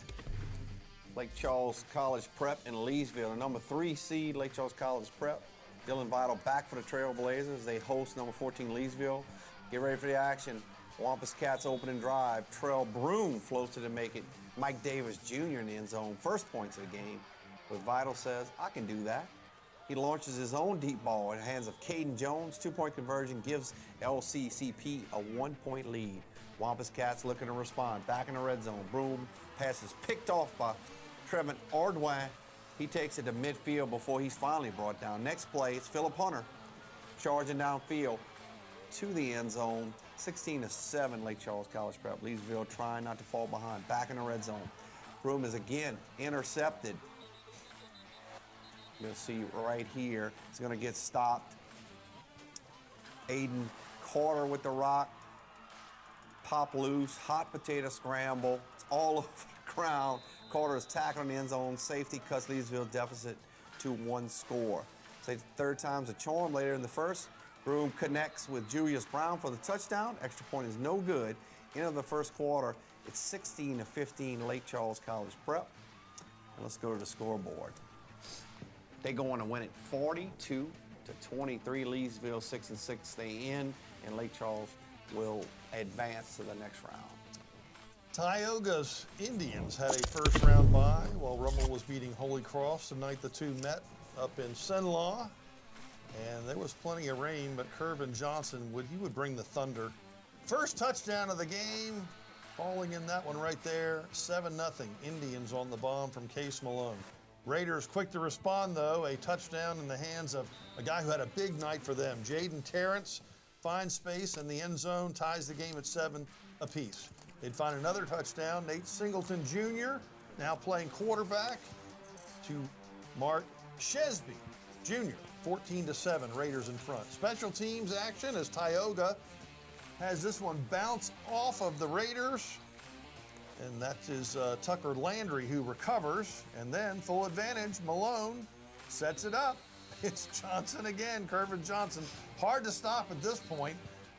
Lake Charles College Prep in Leesville. The number 3 seed, Lake Charles College Prep. Dylan Vital back for the Trailblazers. They host number 14 Leesville. Get ready for the action. Wampus Cats opening drive. Trell Broom floats to make it. Mike Davis Jr. in the end zone. First points of the game. But Vital says, I can do that. He launches his own deep ball in the hands of Caden Jones. 2-point conversion gives LCCP a 1-point lead. Wampus Cats looking to respond. Back in the red zone. Broom passes picked off by Trevin Ordwine. He takes it to midfield before he's finally brought down. Next play, it's Philip Hunter charging downfield to the end zone. 16-7, Lake Charles College Prep. Leesville trying not to fall behind. Back in the red zone. Broom is again intercepted. You'll see right here, it's going to get stopped. Aiden Carter with the rock. Pop loose, hot potato scramble. It's all over the ground. Carter is tackled in the end zone. Safety cuts Leesville deficit to 1 score. Say the 3rd time's a charm later in the first. Broom connects with Julius Brown for the touchdown. Extra point is no good. End of the first quarter, it's 16-15 Lake Charles College Prep. And let's go to the scoreboard. They go on to win it 42-23. Leesville 6-6 stay in, and Lake Charles will advance to the next round. Tioga's Indians had a first-round bye while Rummel was beating Holy Cross. Tonight the two met up in Cenla, and there was plenty of rain, but Kervin Johnson would bring the thunder. First touchdown of the game, falling in that one right there. 7-0 Indians on the bomb from Case Malone. Raiders quick to respond, though. A touchdown in the hands of a guy who had a big night for them. Jaden Terrence finds space in the end zone, ties the game at 7 apiece. They'd find another touchdown. Nate Singleton Jr. now playing quarterback to Mark Shesby Jr. 14-7, Raiders in front. Special teams action as Tioga has this one bounce off of the Raiders. And that is Tucker Landry who recovers. And then full advantage, Malone sets it up. It's Johnson again, Kervin Johnson. Hard to stop at this point.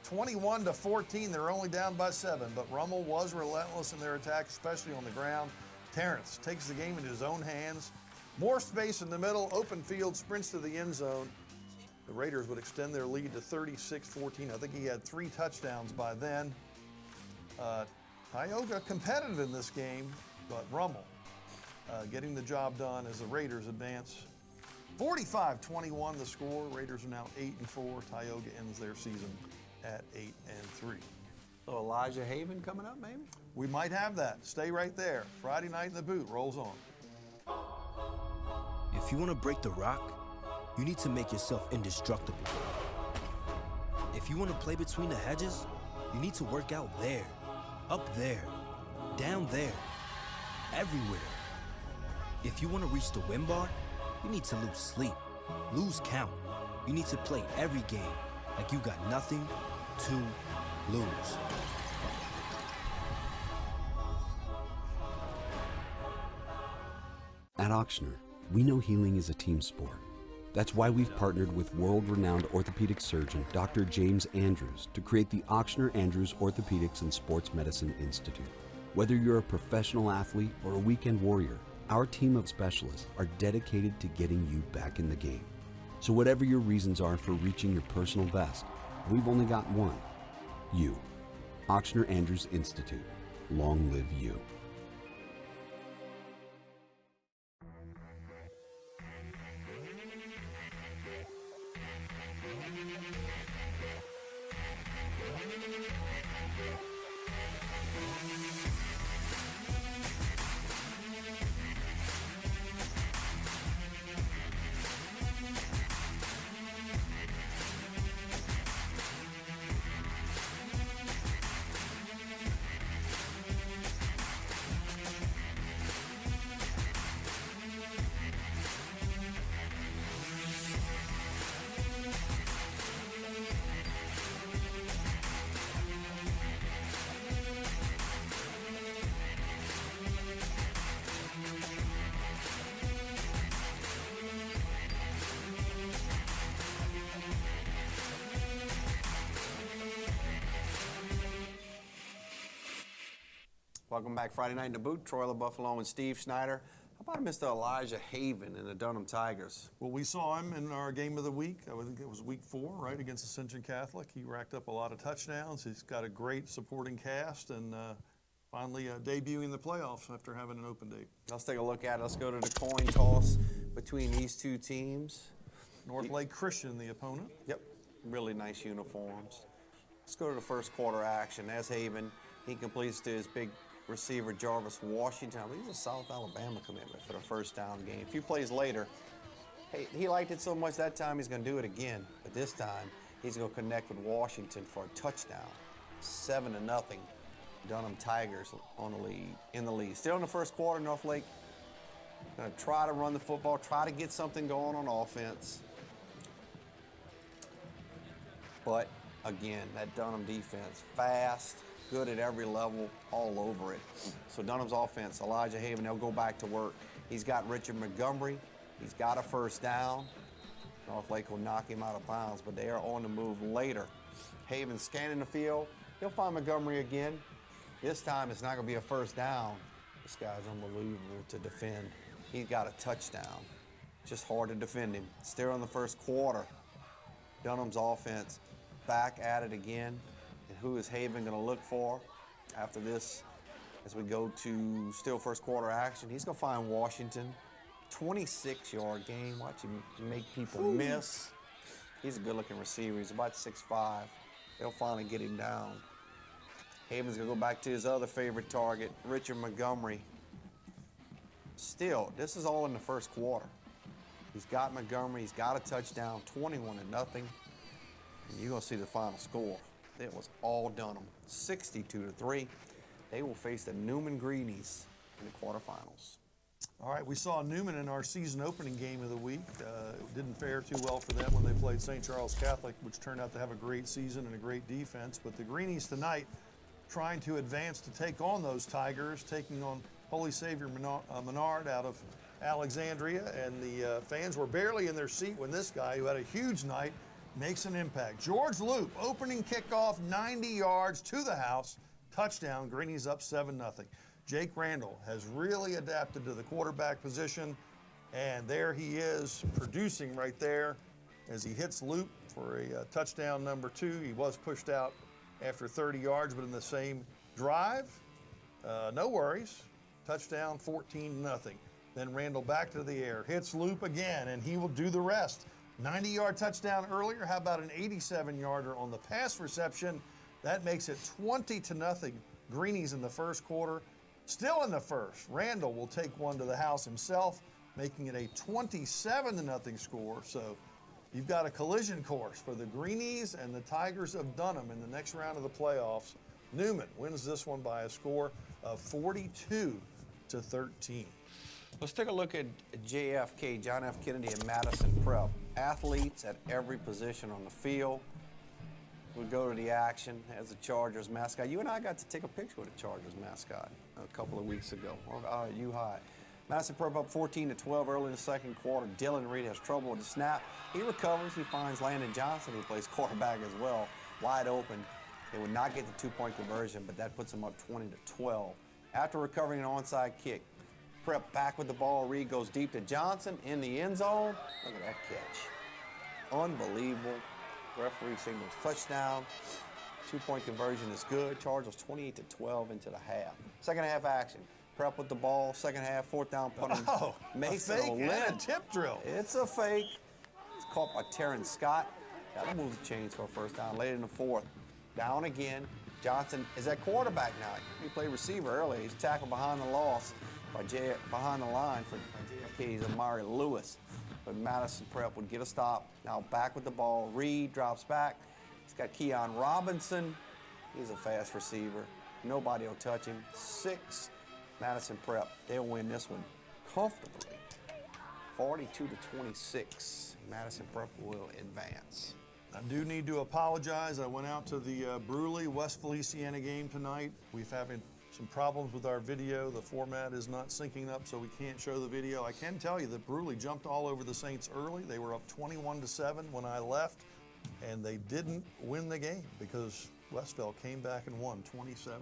21-14, they're only down by 7. But Rummel was relentless in their attack, especially on the ground. Terrence takes the game into his own hands. More space in the middle, open field, sprints to the end zone. The Raiders would extend their lead to 36-14. I think he had 3 touchdowns by then. Tioga competitive in this game, but Rummel getting the job done as the Raiders advance 45-21 the score. Raiders are now 8-4. Tioga ends their season at 8-3. So Elijah Haven coming up, maybe? We might have that. Stay right there. Friday Night in the Boot rolls on. If you want to break the rock, you need to make yourself indestructible. If you want to play between the hedges, you need to work out there, up there, down there, everywhere. If you want to reach the win bar, you need to lose sleep, lose count. You need to play every game like you got nothing to lose. At Auctioner, we know healing is a team sport. That's why we've partnered with world-renowned orthopedic surgeon Dr. James Andrews to create the Auctioner Andrews Orthopedics and Sports Medicine Institute. Whether you're a professional athlete or a weekend warrior, our team of specialists are dedicated to getting you back in the game. So whatever your reasons are for reaching your personal best, we've only got one: you. Auctioner Andrews Institute. Long live you. Welcome back, Friday Night in the Boot. Troy LaBuffalo and Steve Schneider. How about Mr. Elijah Haven and the Dunham Tigers? Well, we saw him in our game of the week. I think it was week 4, right, against Ascension Catholic. He racked up a lot of touchdowns. He's got a great supporting cast, and finally debuting in the playoffs after having an open date. Let's take a look at it. Let's go to the coin toss between these two teams. North Lake Christian, the opponent. Yep, really nice uniforms. Let's go to the first quarter action. As Haven, he completes to his big receiver Jarvis Washington. I believe he's a South Alabama commitment for the first down game. A few plays later, he liked it so much that time he's going to do it again. But this time, he's going to connect with Washington for a touchdown. 7-0. Dunham Tigers on the lead, in the lead. Still in the first quarter, North Lake going to try to run the football, try to get something going on offense. But again, that Dunham defense, fast, good at every level, all over it. So Dunham's offense, Elijah Haven, they'll go back to work. He's got Richard Montgomery. He's got a first down. North Lake will knock him out of bounds, but they are on the move later. Haven scanning the field. He'll find Montgomery again. This time it's not going to be a first down. This guy's unbelievable to defend. He's got a touchdown. Just hard to defend him. Still in the first quarter. Dunham's offense back at it again. And who is Haven going to look for after this as we go to still first quarter action? He's going to find Washington. 26-yard game. Watch him make people miss. He's a good-looking receiver. He's about 6'5". They'll finally get him down. Haven's going to go back to his other favorite target, Richard Montgomery. Still, this is all in the first quarter. He's got Montgomery. He's got a touchdown, 21-0. And you're going to see the final score. It was all Dunham, 62-3. They will face the Newman Greenies in the quarterfinals. All right, we saw Newman in our season opening game of the week. It didn't fare too well for them when they played St. Charles Catholic, which turned out to have a great season and a great defense. But the Greenies tonight trying to advance to take on those Tigers, taking on Holy Savior Menard out of Alexandria. And the fans were barely in their seat when this guy, who had a huge night, makes an impact. George Loop, opening kickoff, 90 yards to the house, touchdown, Greenies up 7-0. Jake Randall has really adapted to the quarterback position, and there he is producing right there as he hits Loop for a touchdown number 2. He was pushed out after 30 yards, but in the same drive, no worries. Touchdown, 14-0. Then Randall back to the air, hits Loop again, and he will do the rest. 90-yard touchdown earlier. How about an 87-yarder on the pass reception? That makes it 20-0. Greenies in the first quarter. Still in the first, Randall will take one to the house himself, making it a 27-0 score. So you've got a collision course for the Greenies and the Tigers of Dunham in the next round of the playoffs. Newman wins this one by a score of 42-13. Let's take a look at JFK, John F. Kennedy and Madison Prep. Athletes at every position on the field. We'll go to the action as the Chargers mascot. You and I got to take a picture with the Chargers mascot a couple of weeks ago. U-High. Madison Prep up 14-12 early in the second quarter. Dylan Reed has trouble with the snap. He recovers. He finds Landon Johnson, who plays quarterback as well, wide open. They would not get the two-point conversion, but that puts them up 20-12. After recovering an onside kick, Prep back with the ball. Reed goes deep to Johnson in the end zone. Look at that catch. Unbelievable. Referee signals touchdown. Two-point conversion is good. Chargers 28-12 into the half. Second half action. Prep with the ball. Second half, fourth down punt. Oh, Mason a fake Olin. and a tip drill. It's a fake. It's caught by Terrence Scott. Got to move the chains for a first down. Late in the fourth. Down again. Johnson is at quarterback now. He played receiver early. He's tackled behind the loss behind the line for JFK's Amari Lewis. But Madison Prep would get a stop. Now back with the ball. Reed drops back. He's got Keon Robinson. He's a fast receiver. Nobody will touch him. 6. Madison Prep. They'll win this one comfortably. 42-26. Madison Prep will advance. I do need to apologize. I went out to the Bruley West Feliciana game tonight. We've having some problems with our video. The format is not syncing up, so we can't show the video. I can tell you that Bruley jumped all over the Saints early. They were up 21-7 when I left, and they didn't win the game because Westville came back and won 27-24.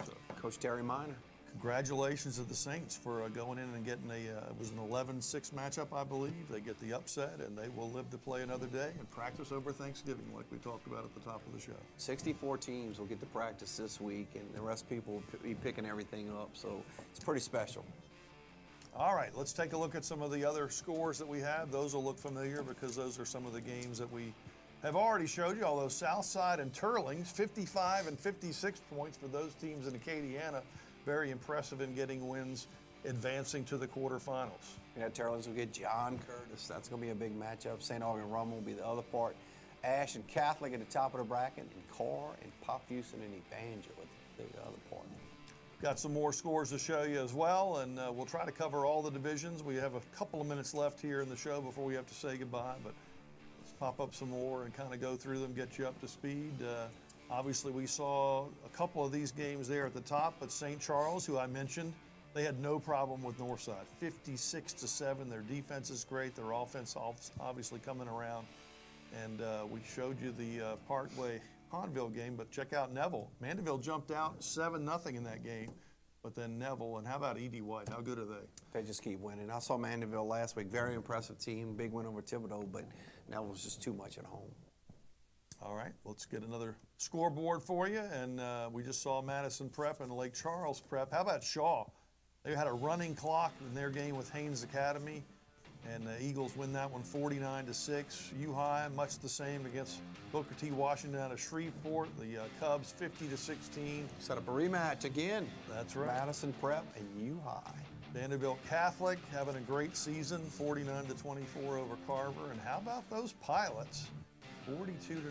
So, Coach Terry Minor. Congratulations to the Saints for going in and getting it was an 11-6 matchup, I believe. They get the upset, and they will live to play another day and practice over Thanksgiving like we talked about at the top of the show. 64 teams will get to practice this week, and the rest of people will be picking everything up, so it's pretty special. All right, let's take a look at some of the other scores that we have. Those will look familiar because those are some of the games that we have already showed you, although Southside and Turlings, 55 and 56 points for those teams in Acadiana. Very impressive in getting wins, advancing to the quarterfinals. Yeah, Turlings will get John Curtis. That's going to be a big matchup. St. Augustine Rummel will be the other part. Ash and Catholic at the top of the bracket, and Carr and Pop Houston and Evangel at the other part. Got some more scores to show you as well, and we'll try to cover all the divisions. We have a couple of minutes left here in the show before we have to say goodbye, but let's pop up some more and kind of go through them, get you up to speed. Obviously, we saw a couple of these games there at the top, but St. Charles, who I mentioned, they had no problem with Northside. 56-7. Their defense is great. Their offense obviously coming around. And we showed you the Parkway Pondville game, but check out Neville. Mandeville jumped out 7-0 in that game, but then Neville, and how about E.D. White? How good are they? They just keep winning. I saw Mandeville last week. Very impressive team. Big win over Thibodeau, but Neville's just too much at home. All right, let's get another scoreboard for you. And we just saw Madison Prep and Lake Charles Prep. How about Shaw? They had a running clock in their game with Haynes Academy, and the Eagles win that one 49-6. U-High, much the same against Booker T. Washington out of Shreveport. The Cubs 50-16. Set up a rematch again. That's right. Madison Prep and U-High. Vanderbilt Catholic having a great season, 49-24 over Carver. And how about those Pilots? 42-0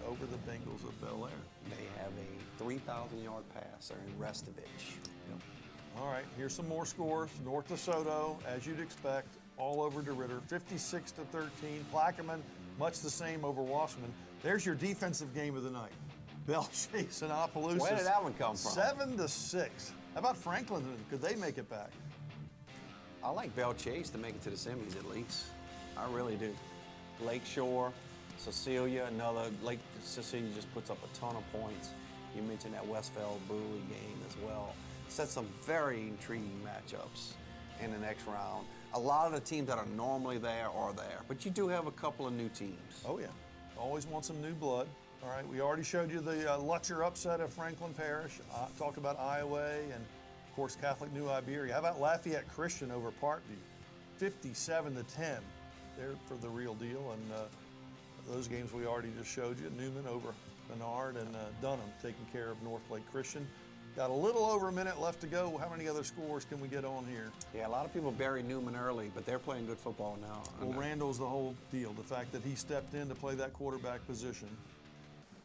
over the Bengals of Bel Air. They have a 3,000-yard passer in Restovich. Yep. All right, here's some more scores. North DeSoto, as you'd expect, all over DeRidder, 56-13. Plaquemine, much the same over Wasserman. There's your defensive game of the night. Belle Chase and Opelousas. Where did that one come from? 7-6. How about Franklin? Could they make it back? I like Belle Chase to make it to the semis at least. I really do. Lakeshore, Cecilia, another. Lake Cecilia just puts up a ton of points. You mentioned that Westfield Brewery game as well. Set some very intriguing matchups in the next round. A lot of the teams that are normally there are there, but you do have a couple of new teams. Oh yeah, always want some new blood. All right, we already showed you the Lutcher upset of Franklin Parish. Talked about Iowa and Of course, Catholic New Iberia. How about Lafayette Christian over Parkview? 57-10. They're for the real deal. And those games we already just showed you. Newman over Menard, and Dunham taking care of North Lake Christian. Got a little over a minute left to go. How many other scores can we get on here? Yeah, a lot of people bury Newman early, but they're playing good football now. Well, Randall's the whole deal. The fact that he stepped in to play that quarterback position.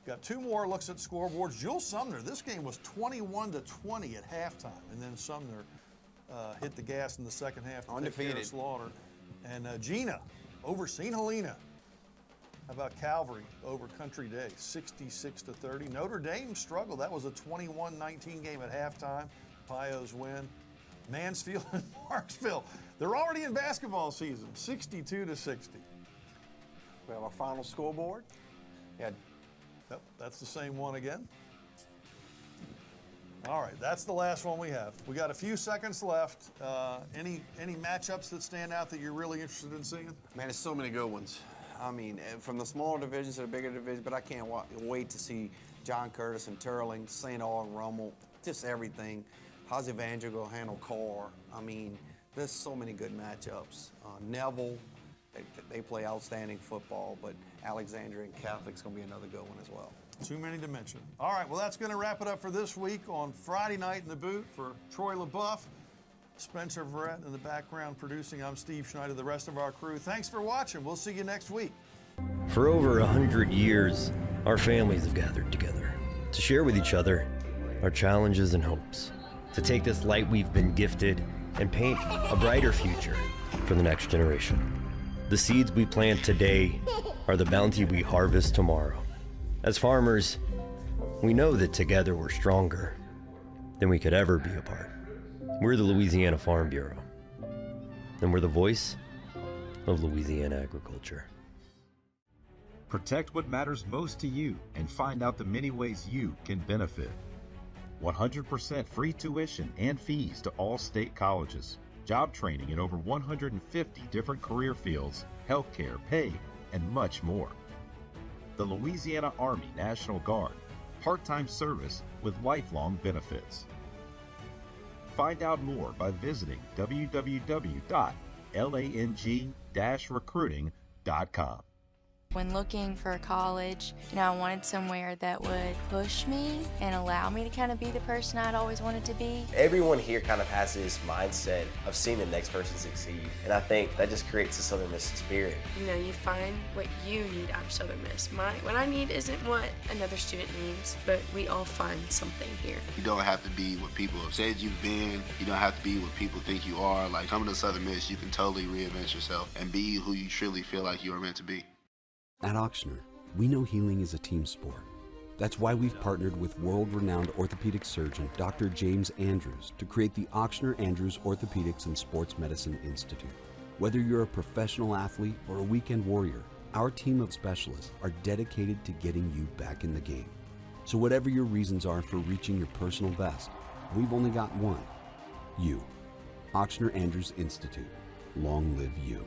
Got two more looks at scoreboards. Jules Sumner, this game was 21-20 at halftime, and then Sumner hit the gas in the second half to take care of Slaughter. And Gina over St. Helena. How about Calvary over Country Day, 66-30. Notre Dame struggled. That was a 21-19 game at halftime. Pios win. Mansfield and Marksville, they're already in basketball season, 62-60. We have our final scoreboard. Yep, that's the same one again. All right, that's the last one we have. We got a few seconds left. Any matchups that stand out that you're really interested in seeing? Man, there's so many good ones. I mean, from the smaller divisions to the bigger divisions, but I can't wait to see John Curtis and Turling, St. Aug, Rummel, just everything. How's Evangel going to handle Carr? I mean, there's so many good matchups. Neville, they play outstanding football, but Alexandria and Catholic's going to be another good one as well. Too many to mention. All right, well, that's going to wrap it up for this week on Friday Night in the Boot. For Troy LaBeouf, Spencer Verrett in the background producing, I'm Steve Schneider, the rest of our crew. Thanks for watching. We'll see you next week. For over 100 years, our families have gathered together to share with each other our challenges and hopes, to take this light we've been gifted and paint a brighter future for the next generation. The seeds we plant today are the bounty we harvest tomorrow. As farmers, we know that together we're stronger than we could ever be apart. We're the Louisiana Farm Bureau, and we're the voice of Louisiana agriculture. Protect what matters most to you and find out the many ways you can benefit. 100% free tuition and fees to all state colleges. Job training in over 150 different career fields, healthcare, pay, and much more. The Louisiana Army National Guard, part-time service with lifelong benefits. Find out more by visiting www.lang-recruiting.com. When looking for college, I wanted somewhere that would push me and allow me to kind of be the person I'd always wanted to be. Everyone here kind of has this mindset of seeing the next person succeed, and I think that just creates a Southern Miss spirit. You find what you need out of Southern Miss. What I need isn't what another student needs, but we all find something here. You don't have to be what people have said you've been. You don't have to be what people think you are. Like, coming to Southern Miss, you can totally reinvent yourself and be who you truly feel like you are meant to be. At Ochsner, we know healing is a team sport. That's why we've partnered with world-renowned orthopedic surgeon Dr. James Andrews to create the Ochsner Andrews Orthopedics and Sports Medicine Institute. Whether you're a professional athlete or a weekend warrior, our team of specialists are dedicated to getting you back in the game. So whatever your reasons are for reaching your personal best, we've only got one: you. Ochsner Andrews Institute. Long live you.